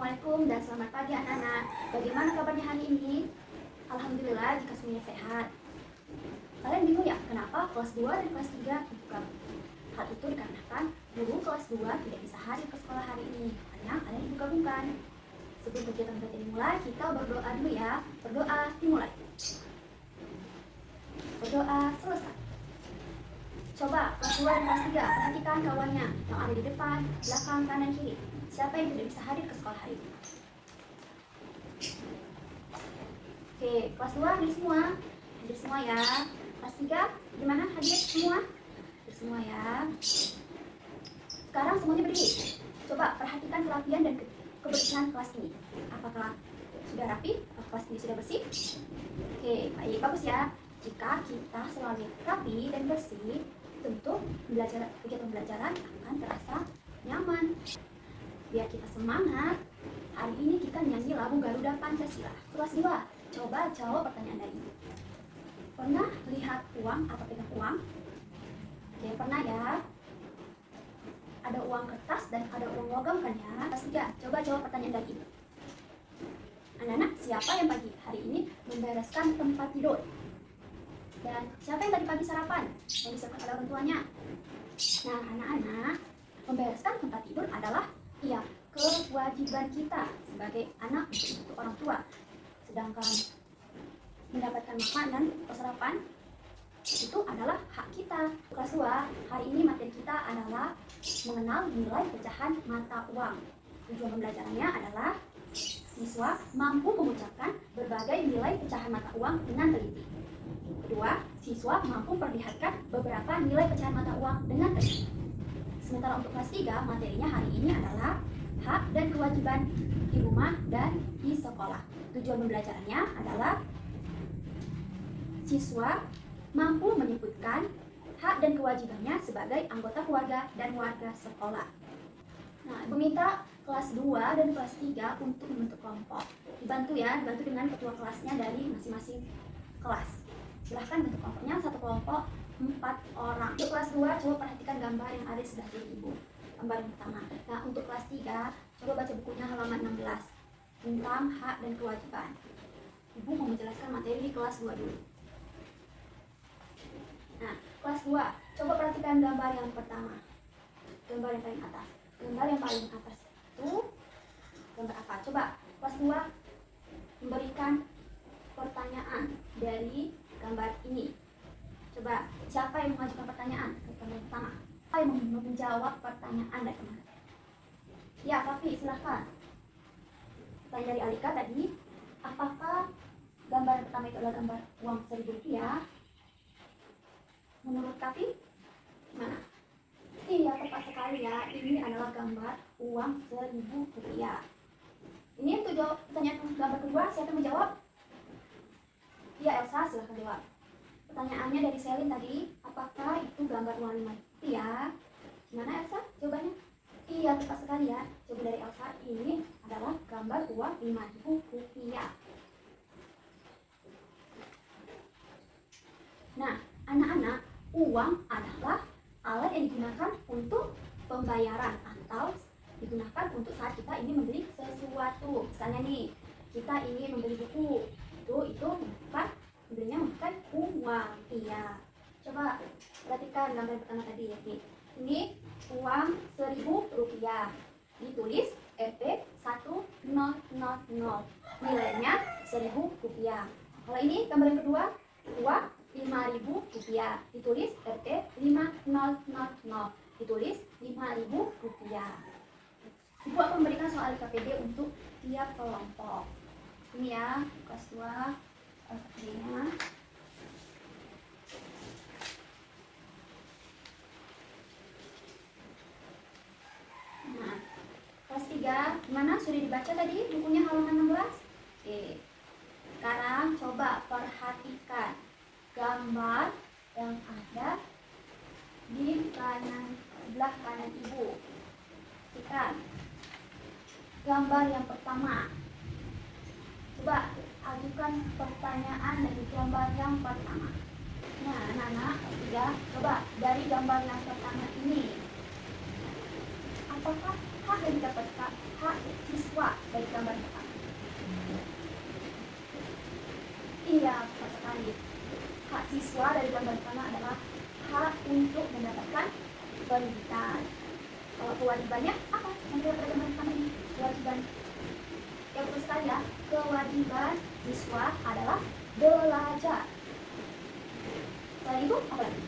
Assalamualaikum dan selamat pagi anak-anak. Bagaimana kabarnya hari ini? Alhamdulillah jika semuanya sehat. Kalian bingung ya kenapa kelas 2 dan kelas 3 buka? Hal itu dikarenakan guru kelas 2 tidak bisa hadir ke sekolah hari ini karena kalian dibuka-bukan. Sebelum kegiatan belajar dimulai, kita berdoa dulu ya. Berdoa dimulai. Berdoa selesai. Coba kelas 2 dan kelas 3 perhatikan kawannya yang ada di depan, belakang, kanan, kiri. Siapa yang tidak bisa hadir ke sekolah hari ini? Oke, kelas 2 hadir semua. Hadir semua ya. Kelas 3 gimana? Hadir semua? Hadir semua ya. Sekarang semuanya berdiri. Coba perhatikan kerapian dan kebersihan kelas ini. Apakah sudah rapi? Apakah kelas ini sudah bersih? Oke, baik, bagus ya. Jika kita selalu rapi dan bersih, tentu kegiatan pembelajaran akan terasa nyaman. Biar kita semangat, hari ini kita nyanyi lagu Garuda Pancasila. Kelas 2, coba jawab pertanyaan dari ini. Pernah lihat uang atau pegang uang? Oke, pernah ya. Ada uang kertas dan ada uang logam kan ya? Kelas 3, coba jawab pertanyaan dari ini. Anak-anak, siapa yang pagi hari ini membereskan tempat tidur? Dan siapa yang tadi pagi sarapan yang disiapkan oleh orang tuanya? Nah, anak-anak, membereskan tempat tidur adalah kewajiban kita sebagai anak untuk orang tua. Sedangkan mendapatkan makanan atau sarapan itu adalah hak kita. Kelas 2, hari ini materi kita adalah mengenal nilai pecahan mata uang. Tujuan pembelajarannya adalah siswa mampu mengucapkan berbagai nilai pecahan mata uang dengan teliti. Kedua, siswa mampu memperlihatkan beberapa nilai pecahan mata uang dengan teliti. Sementara untuk kelas 3, materinya hari ini adalah hak dan kewajiban di rumah dan di sekolah. Tujuan pembelajarannya adalah siswa mampu menyebutkan hak dan kewajibannya sebagai anggota keluarga dan warga sekolah. Nah, Ibu minta kelas 2 dan kelas 3 untuk membentuk kelompok. Dibantu ya, dibantu dengan ketua kelasnya dari masing-masing kelas. Silahkan bentuk kelompoknya, satu kelompok 4 orang. Untuk kelas 2, coba perhatikan gambar yang ada di sebelah kiri Ibu. Gambar yang pertama. Nah, untuk kelas 3, coba baca bukunya halaman 16 tentang hak dan kewajiban. Ibu mau menjelaskan materi di kelas 2 dulu. Nah, kelas 2, coba perhatikan gambar yang pertama. Gambar yang paling atas. Gambar yang paling atas itu gambar apa? Coba kelas 2 memberikan pertanyaan dari gambar ini. Coba, siapa yang mengajukan pertanyaan? Gambar pertama. Siapa yang menjawab pertanyaan dari teman? Ya, Kavi, silahkan. Pertanyaan dari Alika tadi, apakah gambar pertama itu adalah gambar uang Rp1.000? Menurut Kavi, gimana? Iya, tepat sekali ya. Ini adalah gambar uang Rp1.000. Ini untuk jawab pertanyaan gambar kedua, siapa yang menjawab? Iya, Elsa, silahkan jawab. Pertanyaannya dari Selin tadi, apakah itu gambar uang Rp5? Gimana Elsa jawabannya? Iya, tepat sekali ya. Coba dari Elsa, ini adalah gambar uang Rp5.000. Nah, anak-anak, uang adalah alat yang digunakan untuk pembayaran atau digunakan untuk saat kita ingin membeli sesuatu. Misalnya nih, kita ingin membeli buku, itu bukan belinya memakai uang. Iya, coba perhatikan gambar pertama tadi ya. Ini uang Rp1.000, ditulis Rp1.000, nilainya Rp1.000. Kalau ini gambar yang kedua, uang Rp5.000, ditulis Rp5.000, ditulis Rp5.000. Ibu akan memberikan soal KPD untuk tiap kelompok. Ini ya, kelas 2 KPD-nya. Nah, kelas 3, gimana? Sudah dibaca tadi bukunya halaman 16? Oke. Sekarang coba perhatikan gambar yang ada di sebelah kanan Ibu. Perhatikan gambar yang pertama. Coba ajukan pertanyaan dari gambar yang pertama. Nah, anak-anak, ya, coba dari gambar yang pertama ini, apakah hak yang didapatkan hak siswa dari gambar pertama. Iya, tepat sekali. Hak siswa dari gambar pertama adalah hak untuk mendapatkan pendidikan. Kalau kewajibannya apa? Yang kita pada gambar pertama ini kewajiban. Yang betul sekali ya, kewajiban siswa adalah belajar. Selain itu apa lagi?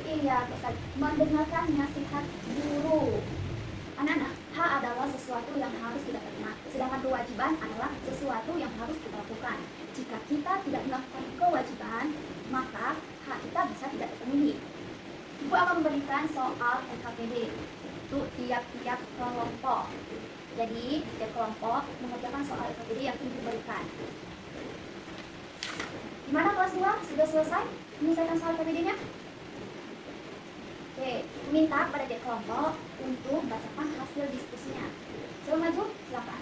Iya, betul. Mendengarkan nasihat guru. Anak-anak, hak adalah sesuatu yang harus kita terima, sedangkan kewajiban adalah sesuatu yang harus kita lakukan. Jika kita tidak melakukan kewajiban, maka hak kita bisa tidak terpenuhi. Ibu akan memberikan soal LKPD untuk tiap-tiap kelompok. Jadi, tiap kelompok mengerjakan soal LKPD yang Ibu berikan. Gimana kelas 2? Sudah selesai menyelesaikan soal LKPD-nya? Oke, minta pada tiap kelompok untuk membacakan hasil diskusinya. Coba maju, silakan.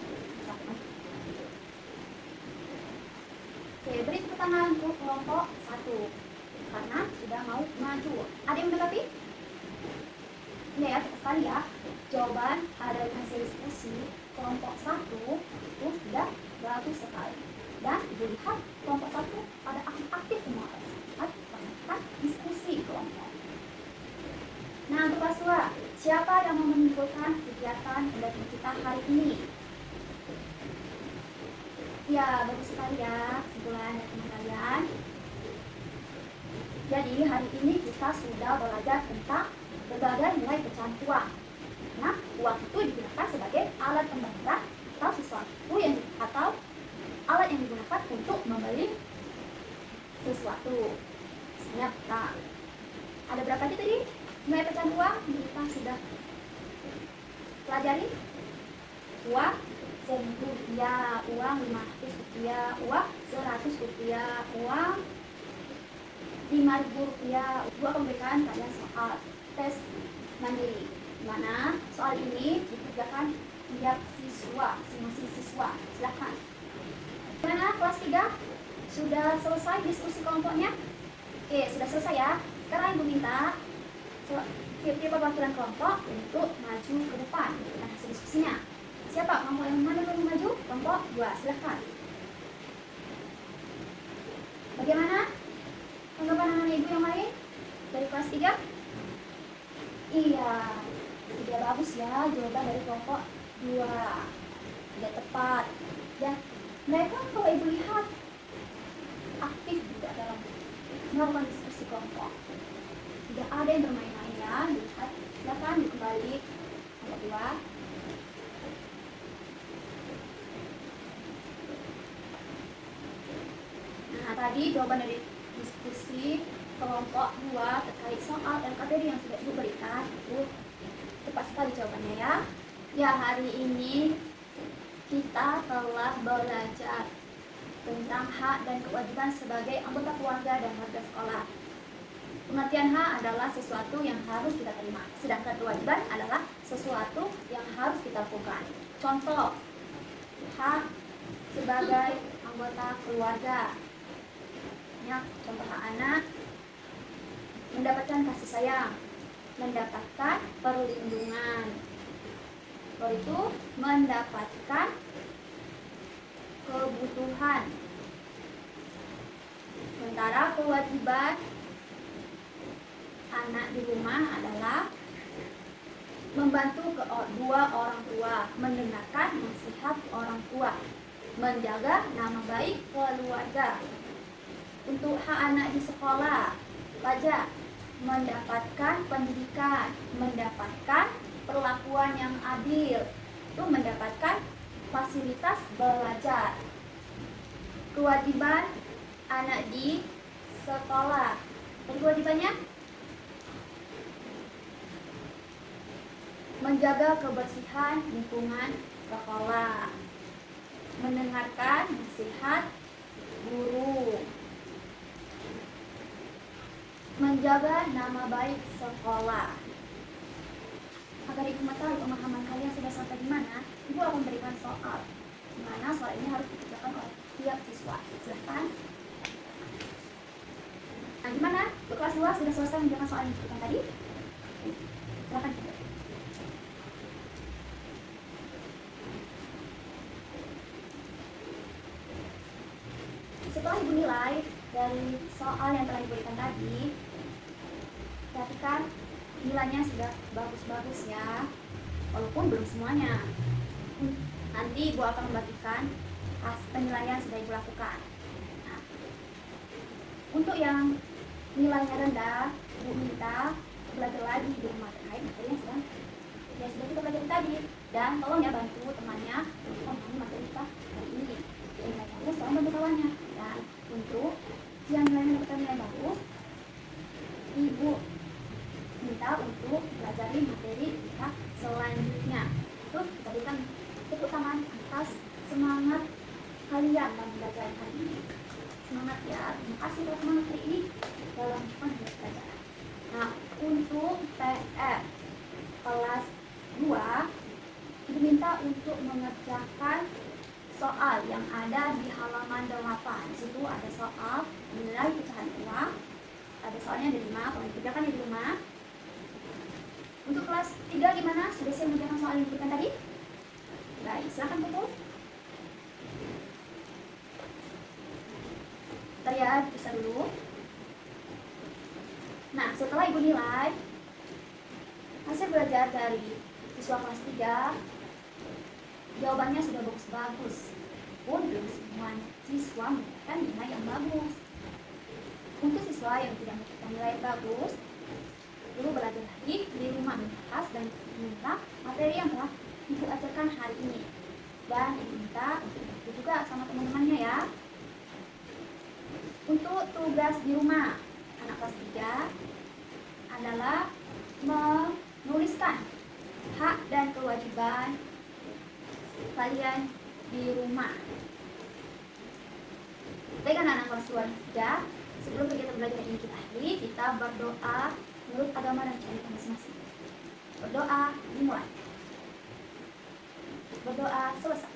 Oke, beri tepuk tangan untuk kelompok 1 karena sudah mau maju. Ada yang mendekati? Ini ya, cepat sekali ya. Jawaban dari hasil diskusi kelompok 1 itu sudah bagus sekali. Dan Ibu lihat kelompok 1 pada aktif semua pada saat melakukan diskusi kelompok. Nah, untuk kelas 2, siapa yang mau menyimpulkan kegiatan pendamping kita hari ini? Ya, bagus sekali ya kesimpulan dari teman kalian. Jadi, hari ini kita sudah belajar tentang berbagai nilai pecahan uang. Nah, uang itu digunakan sebagai alat pembayaran atau sesuatu yang atau alat yang digunakan untuk membeli sesuatu. Misalnya, nah, ada berapa tadi? Nilai pecahan uang kita sudah pelajari. Uang Rp1.000, uang Rp500, uang Rp100, uang Rp5.000. Ibu akan memberikan kalian soal tes mandiri, mana soal ini dikerjakan tiap siswa, masing-masing siswa. Silahkan. Gimana kelas 3? Sudah selesai diskusi kelompoknya? Oke, sudah selesai ya. Sekarang Ibu minta tiap-tiap perwakilan kelompok untuk maju ke depan dengan hasil diskusinya. Siapa? Kelompok yang mana yang maju? Kelompok 2, silahkan. Bagaimana tanggapan anak ibu yang lain dari kelas 3? Iya, tidak bagus ya jawaban dari kelompok 2. Tidak tepat. Dan mereka kalau ibu lihat aktif juga dalam melakukan diskusi kelompok. Tidak ada yang bermain-main ya. Lihat, silakan kembali kelompok 2. Nah, tadi jawaban dari diskusi kelompok 2 terkait soal LKPD yang sudah Ibu berikan itu tepat sekali jawabannya ya. Ya, hari ini kita telah belajar tentang hak dan kewajiban sebagai anggota keluarga dan warga sekolah. Pengertian hak adalah sesuatu yang harus kita terima, sedangkan kewajiban adalah sesuatu yang harus kita lakukan. Contoh, hak sebagai anggota keluarga. Ya, contoh hak anak, mendapatkan kasih sayang, mendapatkan perlindungan. Lalu itu mendapatkan kebutuhan. Sementara kewajiban anak di rumah adalah membantu kedua orang tua, mendengarkan nasihat orang tua, menjaga nama baik keluarga. Untuk hak anak di sekolah, pelajar mendapatkan pendidikan, mendapatkan perlakuan yang adil, itu mendapatkan fasilitas belajar. Kewajiban anak di sekolah, dan kewajibannya menjaga kebersihan lingkungan sekolah, mendengarkan nasihat guru, menjaga nama baik sekolah. Agar Ibu mengetahui pemahaman kalian sudah sampai di mana, Ibu akan berikan soal di mana soal ini harus dikerjakan oleh tiap siswa. Silahkan. Nah, gimana? Kelas 2 sudah selesai mengerjakan soal yang diberikan tadi? Silahkan. setelah ibu nilai dari soal yang telah diberikan tadi, perhatikan nilainya sudah bagus-bagus ya, walaupun belum semuanya. Nanti ibu akan membagikan penilaian sudah ibu lakukan. Nah, untuk yang nilainya rendah, ibu minta belajar lagi di rumah terkait materi yang sudah kita pelajari tadi, dan tolong ya bantu temannya untuk memahami materi kita hari ini. Nilainya tolong bantu kawannya. Dan untuk yang nilainya mendapatkan nilai bagus, ibu minta untuk pelajari materi kita selanjutnya. Terus kita berikan tepuk tangan atas semangat kalian dalam belajar hari ini. Semangat ya, terima kasih telah semangat hari ini dalam pembelajaran. Nah, untuk PR kelas 2, ibu minta untuk mengerjakan soal yang ada di halaman 8. Di situ ada soal nilai pecahan uang. Ada soalnya ada 5, kalau dikerjakan di rumah. Untuk kelas 3 gimana? Sudah siap mengerjakan soal yang diberikan tadi? Baik, silakan Puput. Bentar ya, bisa dulu. Nah, setelah ibu nilai hasil belajar dari siswa kelas 3, jawabannya sudah bagus-bagus, pun belum semua siswa mendapatkan nilai yang bagus. Untuk siswa yang tidak mendapatkan nilai yang bagus, ibu belajar lagi di rumah, membahas dan minta materi yang telah ibu ajarkan hari ini. Dan ibu minta untuk dibantu juga sama teman-temannya ya. Untuk tugas di rumah anak kelas 3 adalah menuliskan hak dan kewajiban kalian di rumah. Baik anak-anak kelas 2 sebelum kegiatan belajar ini kita akhiri, kita berdoa menurut agama dan cara kita masing-masing. Berdoa dimulai. Berdoa selesai.